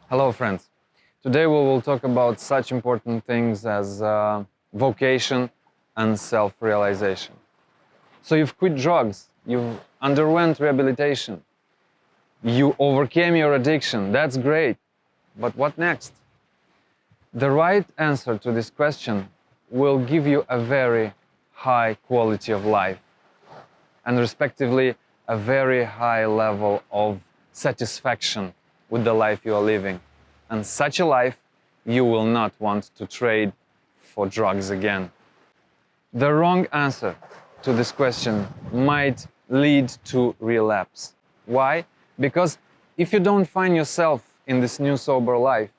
Hello friends. Today we will talk about such important things as vocation and self-realization. So you've quit drugs, you underwent rehabilitation, you overcame your addiction, that's great. But what next? The right answer to this question will give you a very high quality of life and respectively a very high level of satisfaction with the life you are living. And such a life you will not want to trade for drugs again. The wrong answer to this question might lead to relapse. Why? Because if you don't find yourself in this new sober life,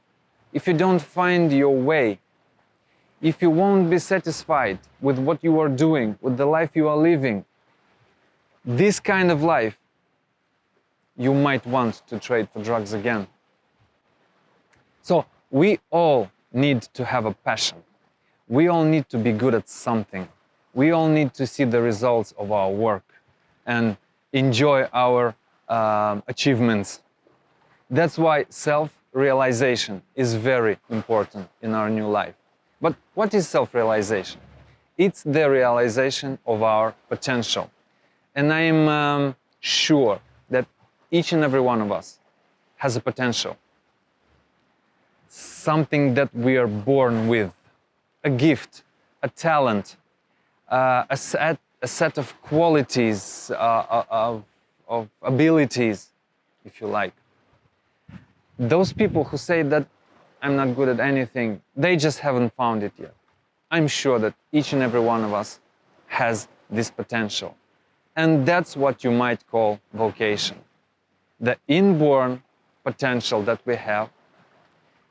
if you don't find your way, if you won't be satisfied with what you are doing, with the life you are living, this kind of life you might want to trade for drugs again. So we all need to have a passion. We all need to be good at something. We all need to see the results of our work and enjoy our achievements. That's why self-realization is very important in our new life. But what is self-realization? It's the realization of our potential. And I am sure that each and every one of us has a potential. Something that we are born with, a gift, a talent, a set of qualities, of abilities, if you like. Those people who say that I'm not good at anything, they just haven't found it yet. I'm sure that each and every one of us has this potential. And that's what you might call vocation. The inborn potential that we have,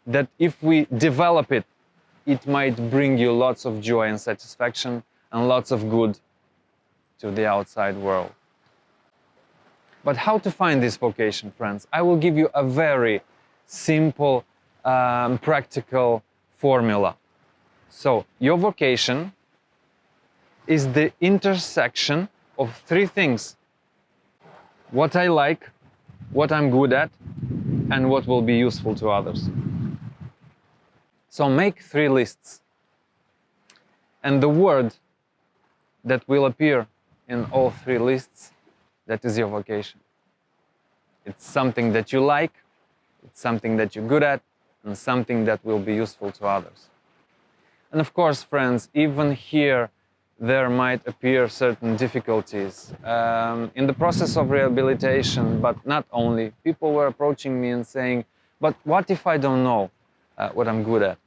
that if we develop it, it might bring you lots of joy and satisfaction and lots of good to the outside world. But how to find this vocation, friends? I will give you a very simple, practical formula. So, your vocation is the intersection of three things: what I like, what I'm good at, and what will be useful to others. So make three lists. And the word that will appear in all three lists, that is your vocation. It's something that you like, it's something that you're good at, and something that will be useful to others. And of course, friends, even here there might appear certain difficulties. In the process of rehabilitation, but not only, people were approaching me and saying, but what if I don't know what I'm good at?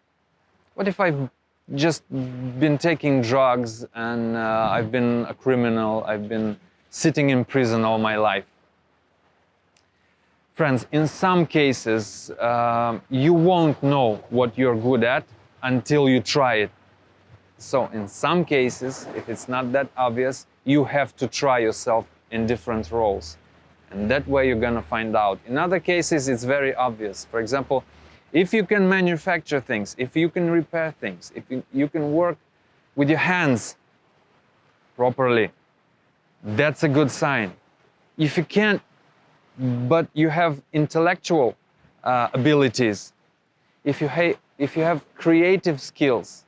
What if I've just been taking drugs and I've been a criminal, I've been sitting in prison all my life? Friends, in some cases, you won't know what you're good at until you try it. So in some cases, if it's not that obvious, you have to try yourself in different roles. And that way you're gonna find out. In other cases, it's very obvious. For example, if you can manufacture things, if you can repair things, if you can work with your hands properly, that's a good sign. If you can't, but you have intellectual abilities, if you have creative skills,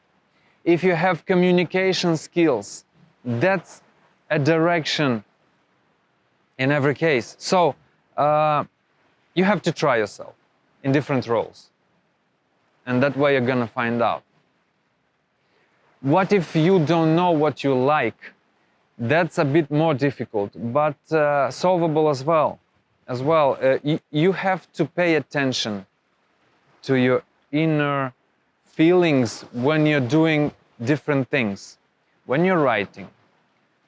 if you have communication skills, that's a direction in every case. So you have to try yourself in different roles. And that way you're gonna find out. What if you don't know what you like? That's a bit more difficult, but solvable as well. You have to pay attention to your inner feelings when you're doing different things. When you're writing,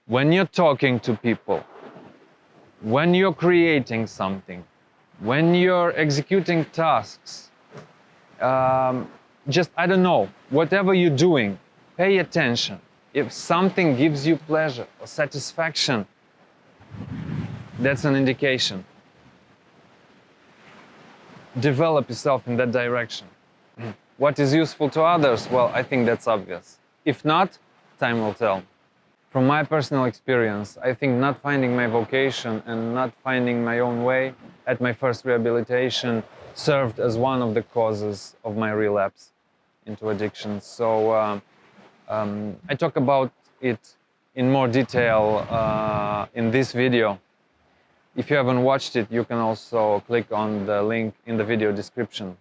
when you're talking to people, when you're creating something, when you're executing tasks, just, I don't know, whatever you're doing, pay attention. If something gives you pleasure or satisfaction, that's an indication. Develop yourself in that direction. What is useful to others? Well, I think that's obvious. If not, time will tell. From my personal experience, I think not finding my vocation and not finding my own way at my first rehabilitation served as one of the causes of my relapse into addiction. So I talk about it in more detail in this video. If you haven't watched it, you can also click on the link in the video description.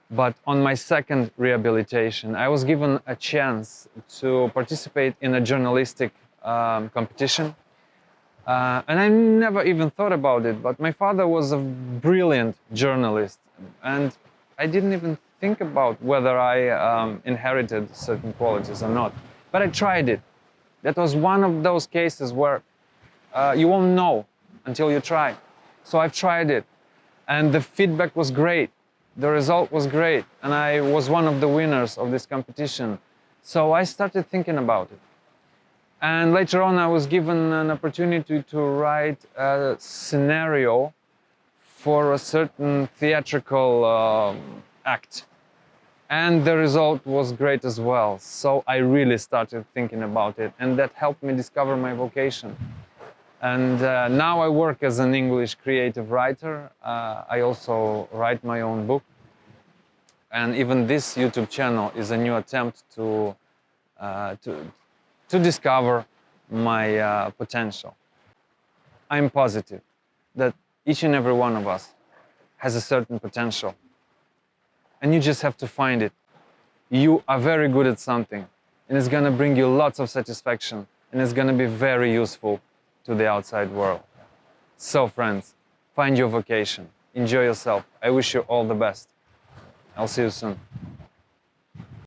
But on my second rehabilitation, I was given a chance to participate in a journalistic competition. And I never even thought about it, but my father was a brilliant journalist, and I didn't even think about whether I inherited certain qualities or not. But I tried it. That was one of those cases where you won't know until you try. So I've tried it, and the feedback was great. The result was great, and I was one of the winners of this competition. So I started thinking about it. And later on, I was given an opportunity to write a scenario for a certain theatrical act. And the result was great as well. So I really started thinking about it, and that helped me discover my vocation. And now I work as an English creative writer. I also write my own book. And even this YouTube channel is a new attempt to discover my potential. I'm positive that each and every one of us has a certain potential. And you just have to find it. You are very good at something, and it's gonna bring you lots of satisfaction, and it's gonna be very useful to the outside world. So friends, find your vocation, enjoy yourself. I wish you all the best. I'll see you soon.